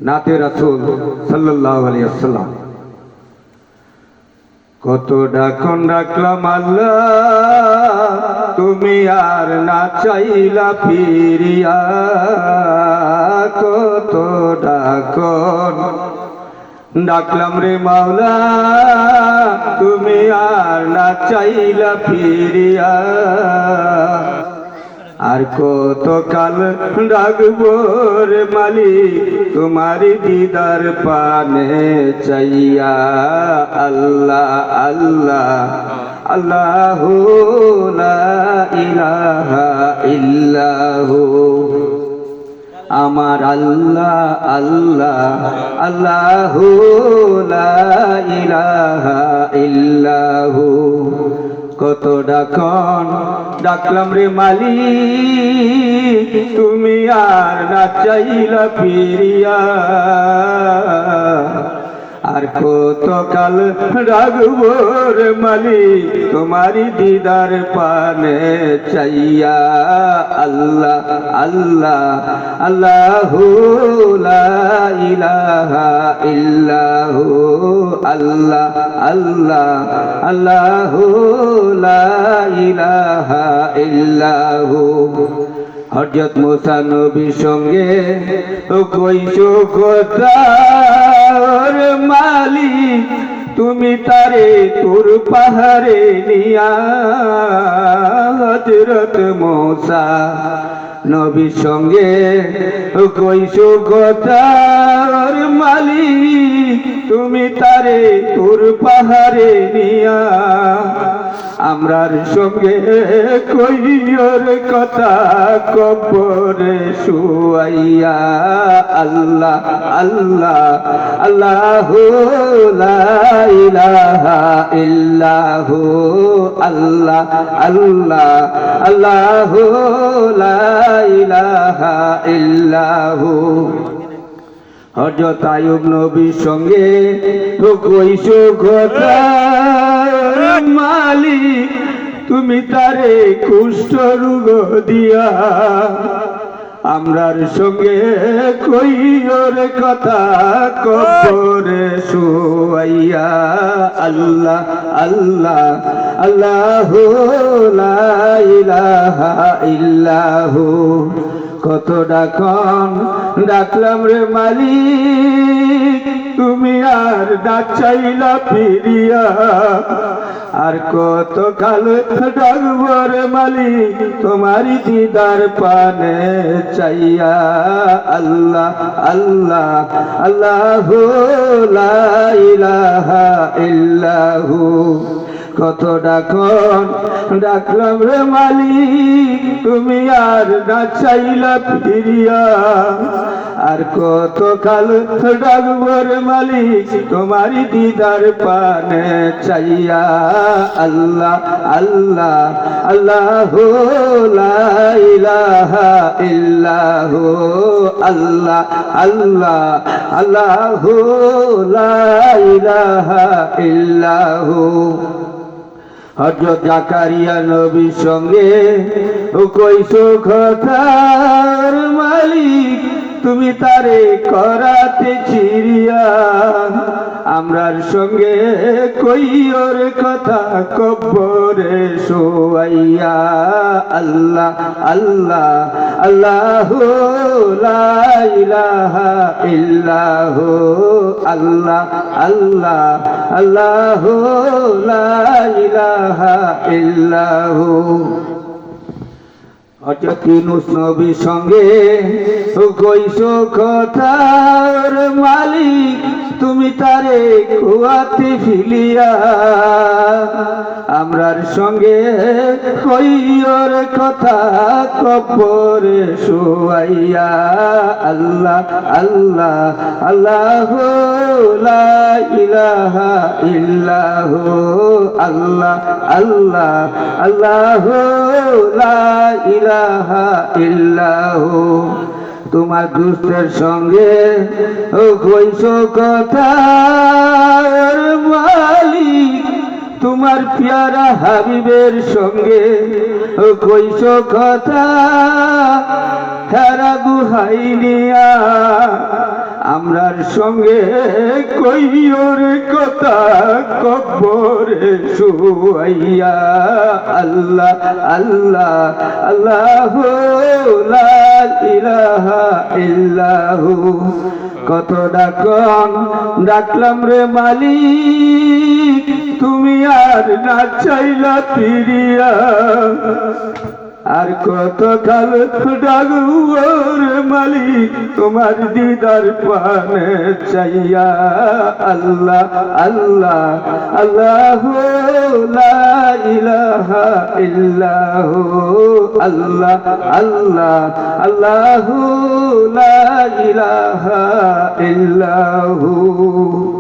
নাতে রাসূল সাল্লাল্লাহু আলাইহি ওয়াসাল্লাম। কত ডাকন ডাকলাম আল্লাহ, তুমি আর না চাইলা ফিরিয়া। কত ডাকন ডাকলাম রে মাওলা, তুমি আর না চাইলা ফিরিয়া। আর কত কাল ডাকবো রে মালিক, তোমারি দিদার পানে চাইয়া। আল্লাহ আল্লাহ আল্লাহু লা ইলাহা ইল্লাহু, আমার আল্লাহ আল্লাহ আল্লাহু লা ইলাহা ইল্লাহু। কত ডাকন ডাকলাম রে মালিক, তুমি আর না চাইলা ফিরিয়া। আর কত কাল ডাকবো রে মালিক, তোমারি দিদার পানে চাইয়া। আল্লাহ আল্লাহ আল্লাহু লা ইলাহা ইল্লাহু, আল্লাহ আল্লাহ আল্লাহু লা ইলাহা ইল্লাহু। হযরত মুসা নবীর সঙ্গে কইছো কথা রে মালিক, তুমি তারে তুর পাহাড়ে নিয়া। হযরত মুসা নবীর সঙ্গে কইছো কথা রে মালিক, তুমি তারে তুর পাহাড়ে নিয়া। আমরার সঙ্গে কইর কথা কবরে শুয়াইয়া। আল্লাহ আল্লাহ আল্লাহু লা ইলাহা ইল্লাহু, আল্লাহ আল্লাহ আল্লাহু লা ইলাহা ইল্লাহু। হযরত আইয়ুব নবীর সঙ্গে কইছো কথা মালিক, তুমি তারে কুষ্ঠ রোগ দিয়া। আমরার সঙ্গে কইর কথা কবরে শুয়াইয়া। আল্লাহ আল্লাহ আল্লাহু লা ইলাহা ইল্লাহু। কত ডাকন ডাকলাম রে মালিক, তুমি আর না চাইলা ফিরিয়া। আর কত কাল ডাকবো রে মালিক, তোমারি দিদার পানে চাইয়া। আল্লাহ আল্লাহ আল্লাহু লা ইলাহা ইল্লাহু। কত ডাকন ডাকলাম রে মালিক, তুমি আর না চাইলা ফিরিয়া। আর কত কাল ডাকবো রে মালিক, তোমারি দিদার পানে চাইয়া। আল্লাহ আল্লাহ আল্লাহু লা ইলাহা ইল্লাহু, আল্লাহ আল্লাহ আল্লাহু লা ইলাহা ইল্লাহু। হযরত জাকারিয়া নবীর সঙ্গে কইছো কথা মালিক, তুমি তারে করাতে চিরিয়া। আমরার সঙ্গে কইর কথা কবরে শুয়াইয়া। আল্লাহ আল্লাহ আল্লাহু লা ইলাহা ইল্লাহু, আল্লাহ আল্লাহ আল্লাহু লা ইলাহা ইল্লাহু। হযরত ইউনূস নবীর সঙ্গে কইছো কথা মালিক, তুমি তারে কুয়াতে ফেলিয়া। আমরার সঙ্গে কইর কথা কবরে শুয়াইয়া। আল্লাহ আল্লাহ আল্লাহু লা ইলাহা ইল্লাহু, আল্লাহ আল্লাহ আল্লাহু লা ইলাহা ইল্লাহু। তোমার দুষ্টের সঙ্গে কইছো কথা মালিক, তোমার প্যারা হাবিবের সঙ্গে কইছো কথা হেরা গুহাই নিয়া। আমরার সঙ্গে কইর কথা কবরে শুয়াইয়া আল্লাহ আল্লাহ আল্লাহ লা ইলাহা ইল্লাহু কত ডাকলাম রে মালিক তুমি আর না চাইলা ফিরিয়া আর কত কাল ডাকুর মালিক তোমার দিদার পানে চাইয়া আল্লাহ আল্লাহ আল্লাহ লা ইলাহা ইল্লাহু আল্লাহ আল্লাহ আল্লাহ লা ইলাহা ইল্লাহু